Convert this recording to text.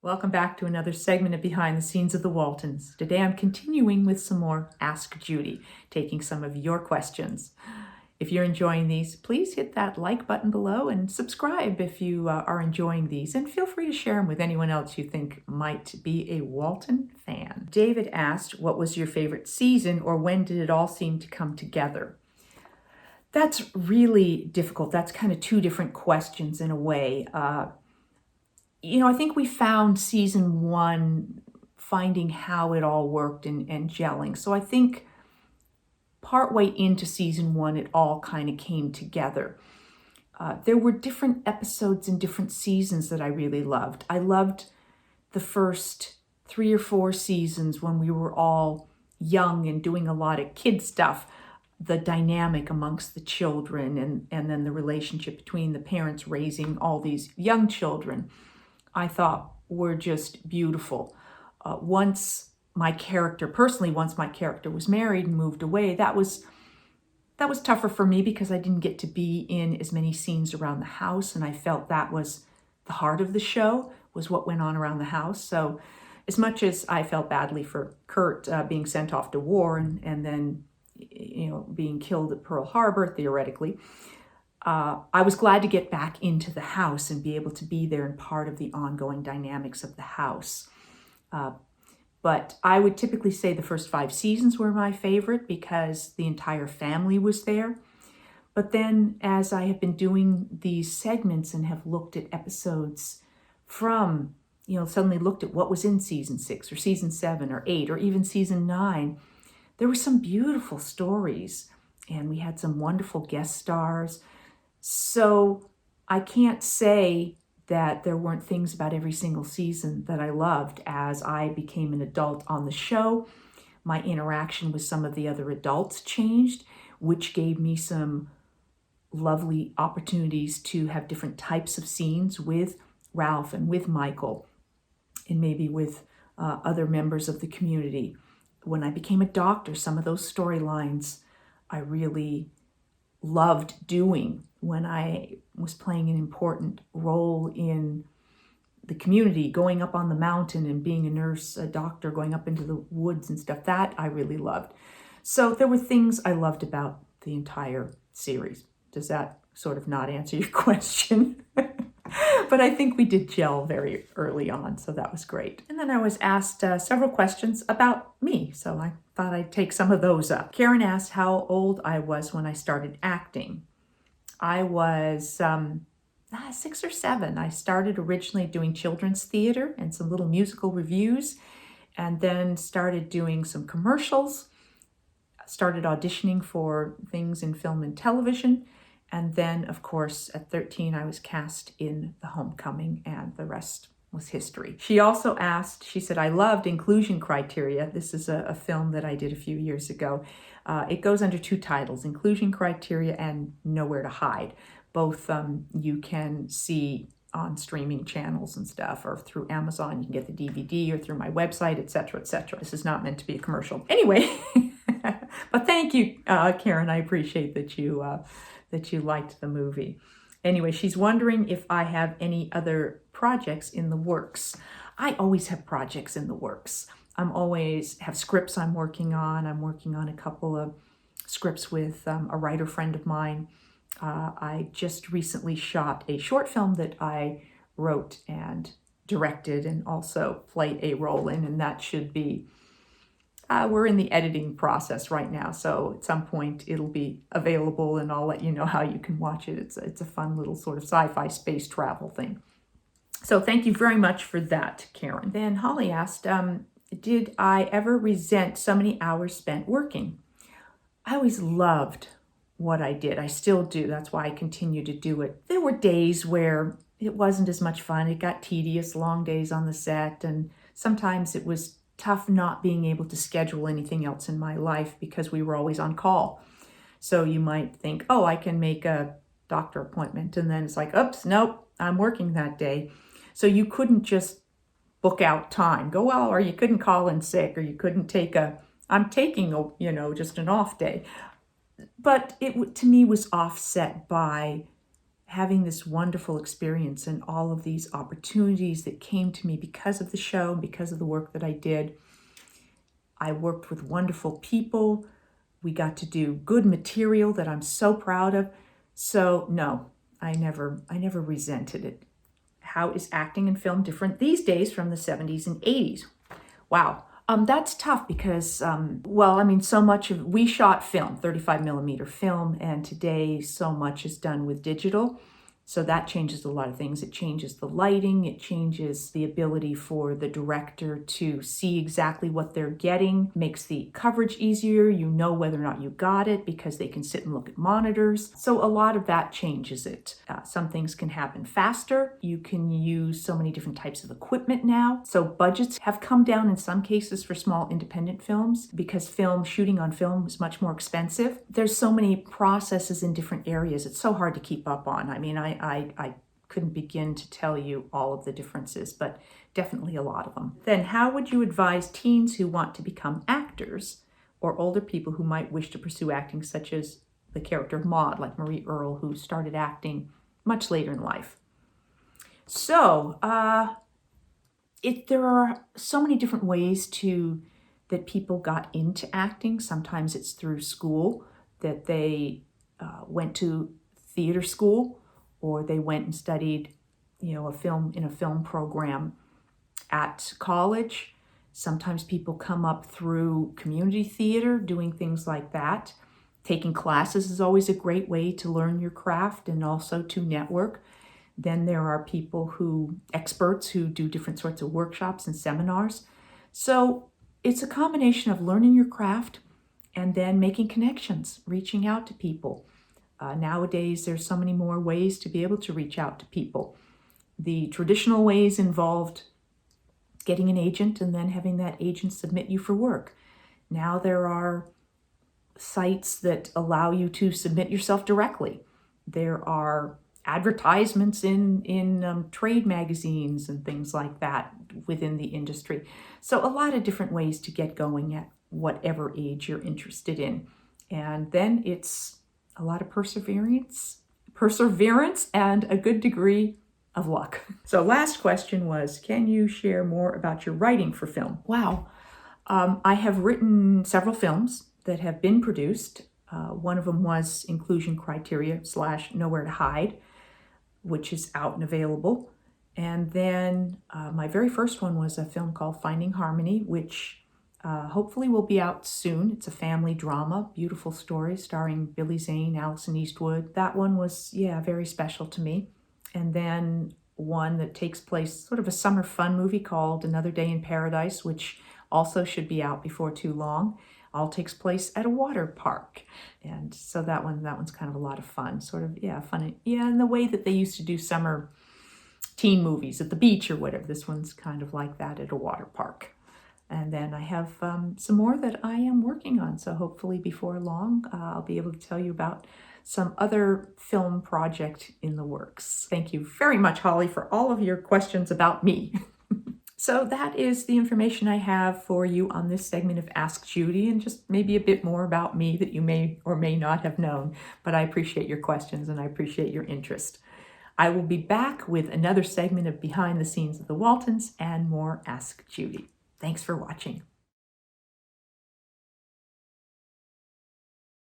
Welcome back to another segment of Behind the Scenes of the Waltons. Today I'm continuing with some more Ask Judy, taking some of your questions. If you're enjoying these, please hit that like button below and subscribe if you are enjoying these, and feel free to share them with anyone else you think might be a Walton fan. David asked, what was your favorite season, or when did it all seem to come together? That's really difficult. That's kind of two different questions in a way. I think we found season one finding how it all worked and gelling. So I think partway into season one, it all kind of came together. There were different episodes in different seasons that I really loved. I loved the first 3 or 4 seasons when we were all young and doing a lot of kid stuff. The dynamic amongst the children and then the relationship between the parents raising all these young children, I thought were just beautiful. Once my character was married and moved away, that was tougher for me because I didn't get to be in as many scenes around the house, and I felt that was the heart of the show, was what went on around the house. So as much as I felt badly for Kurt being sent off to war and then being killed at Pearl Harbor, theoretically, I was glad to get back into the house and be able to be there and part of the ongoing dynamics of the house. But I would typically say the first 5 seasons were my favorite because the entire family was there. But then as I have been doing these segments and have looked at episodes from, suddenly looked at what was in season 6 or season 7 or 8 or even season 9, there were some beautiful stories and we had some wonderful guest stars. So I can't say that there weren't things about every single season that I loved. As I became an adult on the show, my interaction with some of the other adults changed, which gave me some lovely opportunities to have different types of scenes with Ralph and with Michael and maybe with other members of the community. When I became a doctor, some of those storylines I really loved doing. When I was playing an important role in the community, going up on the mountain and being a nurse, a doctor, going up into the woods and stuff, that I really loved. So there were things I loved about the entire series. Does that sort of not answer your question? But I think we did gel very early on, so that was great. And then I was asked several questions about me, so I thought I'd take some of those up. Karen asked how old I was when I started acting. I was 6 or 7. I started originally doing children's theater and some little musical reviews, and then started doing some commercials, started auditioning for things in film and television. And then, of course, at 13, I was cast in The Homecoming, and the rest was history. She also asked, she said, I loved Inclusion Criteria. This is a film that I did a few years ago. It goes under 2 titles, Inclusion Criteria and Nowhere to Hide. Both you can see on streaming channels and stuff, or through Amazon. You can get the DVD, or through my website, etc., etc. This is not meant to be a commercial. Anyway, but thank you, Karen. I appreciate that you liked the movie. Anyway, she's wondering if I have any other projects in the works. I always have projects in the works. I'm always have scripts I'm working on. I'm working on a couple of scripts with a writer friend of mine. I just recently shot a short film that I wrote and directed and also played a role in, and that should be we're in the editing process right now, so at some point it'll be available and I'll let you know how you can watch it. It's a fun little sort of sci-fi space travel thing. So thank you very much for that, Karen. Then Holly asked, did I ever resent so many hours spent working? I always loved what I did. I still do. That's why I continue to do it. There were days where it wasn't as much fun. It got tedious, long days on the set, and sometimes it was tough not being able to schedule anything else in my life because we were always on call. So you might think, oh, I can make a doctor appointment, and then it's like, oops, nope, I'm working that day. So you couldn't just book out time, go, well, or you couldn't call in sick, or you couldn't take I'm taking just an off day. But it to me was offset by having this wonderful experience and all of these opportunities that came to me because of the show, because of the work that I did. I worked with wonderful people. We got to do good material that I'm so proud of. So no, I never resented it. How is acting in film different these days from the 70s and 80s? Wow. That's tough because, so much of, we shot film, 35 millimeter film, and today so much is done with digital. So that changes a lot of things. It changes the lighting. It changes the ability for the director to see exactly what they're getting, makes the coverage easier. You know whether or not you got it because they can sit and look at monitors. So a lot of that changes it. Some things can happen faster. You can use so many different types of equipment now. So budgets have come down in some cases for small independent films because shooting on film is much more expensive. There's so many processes in different areas. It's so hard to keep up on. I mean, I couldn't begin to tell you all of the differences, but definitely a lot of them. Then how would you advise teens who want to become actors or older people who might wish to pursue acting, such as the character of Maud, like Marie Earle, who started acting much later in life? So there are so many different ways that people got into acting. Sometimes it's through school, that they went to theater school, or they went and studied, a film program at college. Sometimes people come up through community theater, doing things like that. Taking classes is always a great way to learn your craft and also to network. Then there are experts who do different sorts of workshops and seminars. So it's a combination of learning your craft and then making connections, reaching out to people. Nowadays, there's so many more ways to be able to reach out to people. The traditional ways involved getting an agent and then having that agent submit you for work. Now there are sites that allow you to submit yourself directly. There are advertisements in trade magazines and things like that within the industry. So a lot of different ways to get going at whatever age you're interested in. And then it's a lot of perseverance and a good degree of luck. So last question was, can you share more about your writing for film? Wow. I have written several films that have been produced. One of them was Inclusion Criteria / Nowhere to Hide, which is out and available. And then my very first one was a film called Finding Harmony, which hopefully will be out soon. It's a family drama, beautiful story starring Billy Zane, Allison Eastwood. That one was, very special to me. And then one that takes place, sort of a summer fun movie called Another Day in Paradise, which also should be out before too long. All takes place at a water park. And so that one's kind of a lot of fun, fun. In the way that they used to do summer teen movies at the beach or whatever. This one's kind of like that at a water park. And then I have some more that I am working on. So hopefully before long, I'll be able to tell you about some other film project in the works. Thank you very much, Holly, for all of your questions about me. So that is the information I have for you on this segment of Ask Judy, and just maybe a bit more about me that you may or may not have known. But I appreciate your questions and I appreciate your interest. I will be back with another segment of Behind the Scenes of the Waltons and more Ask Judy. Thanks for watching.